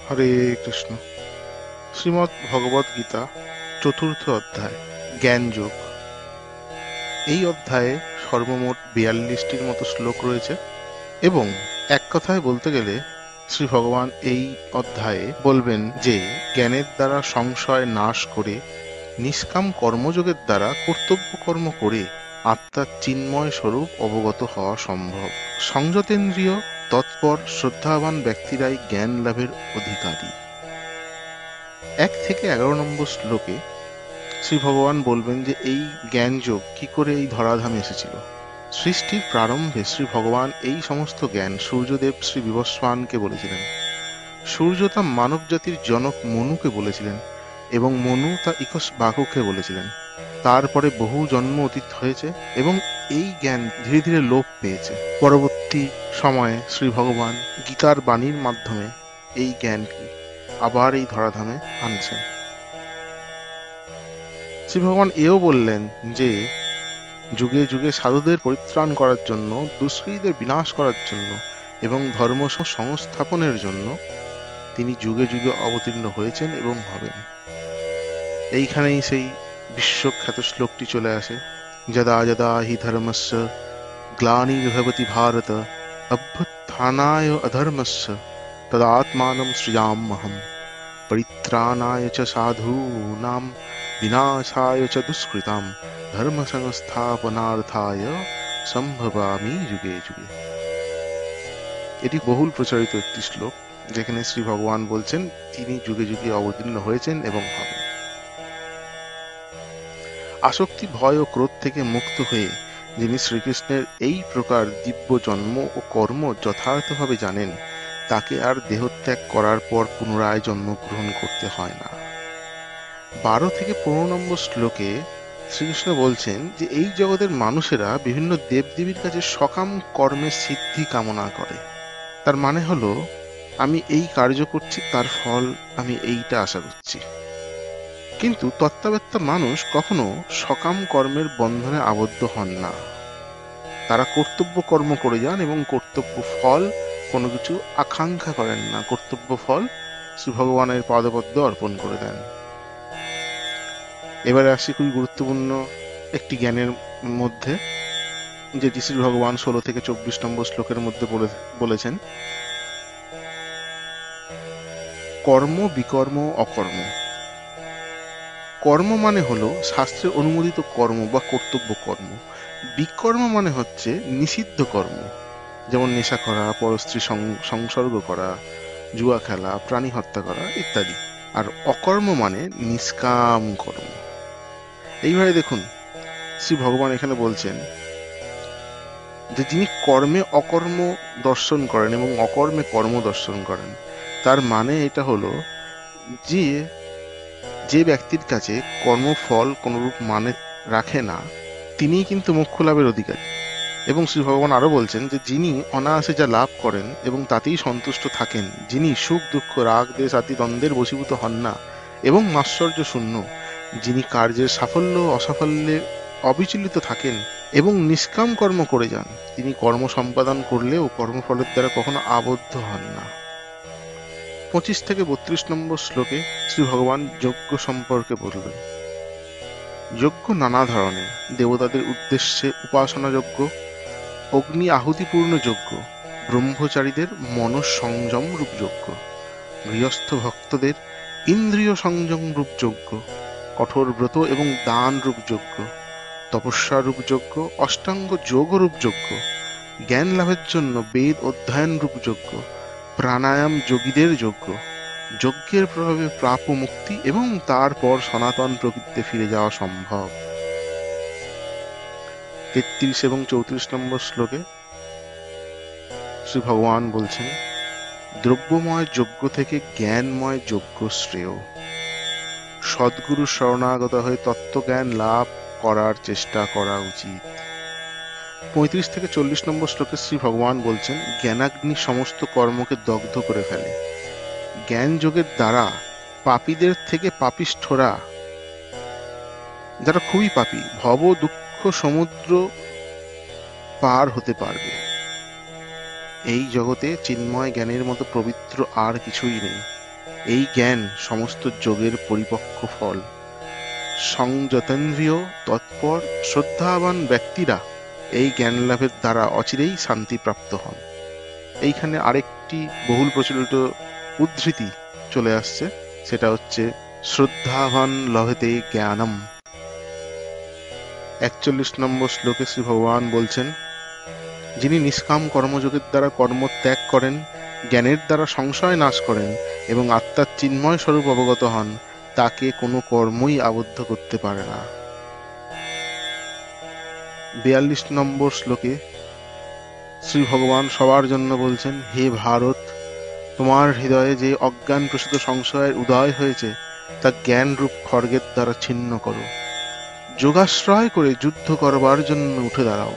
হরে কৃষ্ণ। শ্রীমদ্ ভগবদ গীতা চতুর্থ অধ্যায় জ্ঞানযোগ। এই অধ্যায়ে সর্বমোট 42টির মতো শ্লোক রয়েছে এবং এক কথায় বলতে গেলে শ্রী ভগবান এই অধ্যায়ে বলবেন যে জ্ঞানের দ্বারা সংশয় নাশ করে নিষ্কাম কর্মযোগের দ্বারা কর্তব্য কর্ম করে আত্মার চিন্ময় স্বরূপ অবগত হওয়া সম্ভব। সংযতেন্দ্রিয় তৎপর শ্রদ্ধাবান ব্যক্তিরাই জ্ঞান লাভের অধিকারী। 1 থেকে 11 নম্বর শ্লোকে শ্রী ভগবান বলবেন যে এই জ্ঞানযোগ কি করে এই ধরাধামে এসেছিল। সৃষ্টির প্রারম্ভে শ্রী ভগবান এই সমস্ত জ্ঞান সূর্যদেব শ্রী বিবস্বানকে বলেছিলেন। সূর্য তা মানব জাতির জনক মনুকে বলেছিলেন এবং মনু তা ইক্ষ্বাকুকে বলেছিলেন। তারপরে বহু জন্ম অতীত হয়েছে এবং এই জ্ঞান ধীরে ধীরে লোপ পেয়েছে। পরবর্তী সময়ে শ্রী ভগবান গীতার বাণীর মাধ্যমে এই জ্ঞানকে আবার এই ধরাধামে আনছেন। শ্রী ভগবান এও বললেন যে যুগে যুগে সাধুদের পরিত্রাণ করার জন্য, দুষ্কৃতীদের বিনাশ করার জন্য এবং ধর্ম সংস্থাপনের জন্য তিনি যুগে যুগে অবতীর্ণ হয়েছেন এবং হবেন। এইখানেই সেই বিশ্বখ্যাত শ্লোকটি চলে আসে, যদা যদা হি ধর্মস্য গ্লানির্ভবতি ভারত অভ্যুত্থানায় অধর্মস্য তদাত্মানম সৃজাম্যহম পরিত্রাণায় চ সাধূনাম বিনাশায় চ দুষ্কৃতাম ধর্ম সংস্থাপনার্থায় সম্ভবামি যুগে যুগে। এটি বহুল প্রচারিত একটি শ্লোক, যেখানে শ্রী ভগবান বলছেন তিনি যুগে যুগে অবতীর্ণ হয়েছেন এবং হবেন। আসক্তি, ভয় ও ক্রোধ থেকে মুক্ত হয়ে যিনি শ্রীকৃষ্ণের এই প্রকার দিব্য জন্ম ও কর্ম যথার্থভাবে জানেন, তাকে আর দেহত্যাগ করার পর পুনরায় জন্মগ্রহণ করতে হয় না। 12 থেকে 15 নম্বর শ্লোকে শ্রীকৃষ্ণ বলছেন যে এই জগতের মানুষেরা বিভিন্ন দেবদেবীর কাছে সকাম কর্মের সিদ্ধি কামনা করে। তার মানে হলো, আমি এই কার্য করছি, তার ফল আমি এইটা আশা করছি। কিন্তু তত্ত্ববেত্তা মানুষ কখনো সকাম কর্মের বন্ধনে আবদ্ধ হন না। তারা কর্তব্য কর্ম করে যান এবং কর্তব্য ফল কোনো কিছু আকাঙ্ক্ষা করেন না। কর্তব্য ফল শ্রী ভগবানের পাদপদ্মে অর্পণ করে দেন। এবারে আসি খুবই গুরুত্বপূর্ণ একটি জ্ঞানের মধ্যে, যেটি শ্রী ভগবান 16 থেকে 24 নম্বর শ্লোকের মধ্যে বলেছেন, কর্ম, বিকর্ম, অকর্ম। কর্ম মানে হলো শাস্ত্রের অনুমোদিত কর্ম বা কর্তব্য কর্ম। বিকর্ম মানে হচ্ছে নিষিদ্ধ কর্ম, যেমন নেশা করা, পরস্ত্রী সংসর্গ করা, জুয়া খেলা, প্রাণী হত্যা করা ইত্যাদি। আর অকর্ম মানে নিষ্কাম কর্ম। এইভাবে দেখুন, শ্রী ভগবান এখানে বলছেন যে যিনি কর্মে অকর্ম দর্শন করেন এবং অকর্মে কর্ম দর্শন করেন, তার মানে এটা হলো যে যে ব্যক্তির কাছে কর্মফল কোনরূপ মানে রাখে না, তিনিই কিন্তু মোক্ষ লাভের অধিকারী। এবং শ্রী ভগবান আরো বলছেন যে যিনি অনায়াসে যা লাভ করেন এবং তাতেই সন্তুষ্ট থাকেন, যিনি সুখ দুঃখ রাগ দেশ আদি দ্বন্দ্বের বশীভূত হন না এবং মাৎসর্য শূন্য, যিনি কার্যের সাফল্য ও অসাফল্যে অবিচলিত থাকেন এবং নিষ্কাম কর্ম করে যান, তিনি কর্ম সম্পাদন করলেও কর্মফলের দ্বারা কখনো আবদ্ধ হন না। 25 থেকে 32 নম্বর শ্লোকে শ্রী ভগবান যজ্ঞ সম্পর্কে বলবেন। যজ্ঞ নানা ধরনের: দেবতাদের উদ্দেশ্যে উপাসনা যজ্ঞ, অগ্নি আহুতিপূর্ণ যজ্ঞ, ব্রহ্মচারীদের মনঃসংযম রূপ যজ্ঞ, গৃহস্থ ভক্তদের ইন্দ্রিয় সংযম রূপ যজ্ঞ, কঠোর ব্রত এবং দান রূপ যজ্ঞ, তপস্যা রূপ যজ্ঞ, অষ্টাঙ্গ যোগ রূপ যজ্ঞ, জ্ঞান লাভের জন্য বেদ অধ্যয়ন রূপ যজ্ঞ, প্রাণায়াম যোগীদের যজ্ঞ, যজ্ঞের প্রভাবে প্রাপ্য মুক্তি এবং তারপর সনাতন প্রকৃতিতে ফিরে যাওয়া সম্ভব। 33 এবং 34 নম্বর শ্লোকে শ্রী ভগবান বলছেন, দ্রব্যময় যজ্ঞ থেকে জ্ঞানময় যজ্ঞ শ্রেয়। সদ্গুরু শরণাগত হয়ে তত্ত্বজ্ঞান লাভ করার চেষ্টা করা উচিত। 35 থেকে 40 নম্বর শ্লোকে শ্রী ভগবান বলছেন, জ্ঞানাগ্নি সমস্ত কর্মকে দগ্ধ করে ফেলে। জ্ঞান যোগের দ্বারা পাপীদের থেকে পাপিষ্ঠরা, যারা খুবই পাপী, ভব দুঃখ সমুদ্র পার হতে পারবে। এই জগতে চিন্ময় জ্ঞানের মতো পবিত্র আর কিছুই নেই। এই জ্ঞান সমস্ত যোগের পরিপক্ক ফল। সংযতেন্দ্রিয়, তৎপর, শ্রদ্ধাবান ব্যক্তিরা এই জ্ঞান লাভের দ্বারা অচিরেই শান্তি প্রাপ্ত হন। এইখানে আরেকটি বহুল প্রচলিত উদ্ধৃতি চলে আসছে, সেটা হচ্ছে শ্রদ্ধাবান লভেতে জ্ঞানম। 41 নম্বর শ্লোকে শ্রী ভগবান বলছেন, যিনি নিষ্কাম কর্মযোগের দ্বারা কর্ম ত্যাগ করেন, জ্ঞানের দ্বারা সংশয় নাশ করেন এবং আত্মার চিন্ময় স্বরূপ অবগত হন, তাকে কোনো কর্মই আবদ্ধ করতে পারে না। 42 নম্বর শ্লোকে শ্রী ভগবান সবার জন্য বলছেন, হে ভারত, তোমার হৃদয়ে যে অজ্ঞান প্রসূত সংশয়ের উদয় হয়েছে তা জ্ঞানরূপ খড়গের দ্বারা ছিন্ন করো। যোগাশ্রয় করে যুদ্ধ করবার জন্য উঠে দাঁড়াও।